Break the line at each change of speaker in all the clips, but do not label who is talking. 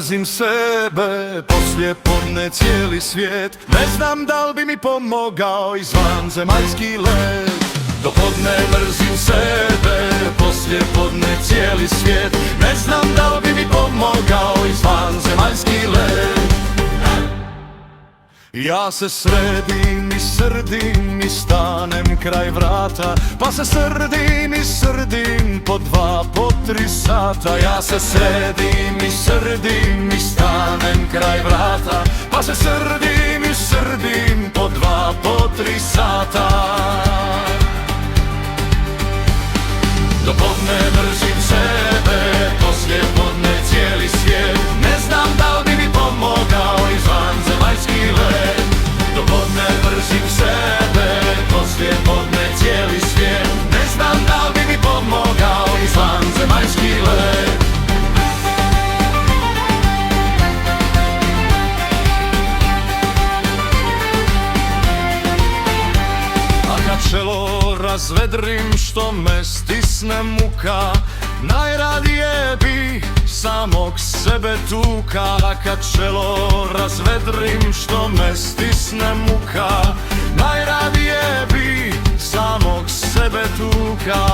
mrzim sebe, poslije podne cijeli svijet. Ne znam da li bi mi pomogao i vanzemaljski let. Dopodne mrzim sebe, poslije podne cijeli svijet. Ne znam da li bi mi pomogao i vanzemaljski let. Ja se sredim i srdim i stanem kraj vrata, pa se srdim i srdim po 2, po 3 sata. Ja se sredim i srdim i stanem kraj vrata, pa se srdim i srdim po 2, po 3 sata. Dopodne mrzim sebe, poslije podne cijeli svijet. Ne znam da li bi mi pomogao i vanzemaljski let. Dopodne mrzim sebe, poslije podne cijeli svijet. Ne znam da li bi mi pomogao i vanzemaljski let. A kad čelo razvedrim što me stisne muka, najradije bi samog sebe tuka. A kad čelo razvedrim što me stisne muka, najradije bi samog sebe tuka.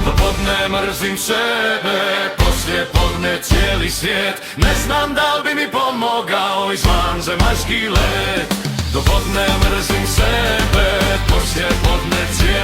Dopodne mrzim sebe, poslije podne cijeli svijet. Ne znam da li bi mi pomogao i vanzemaljski let. Dopodne mrzim sebe, poslije podne cijeli svijet.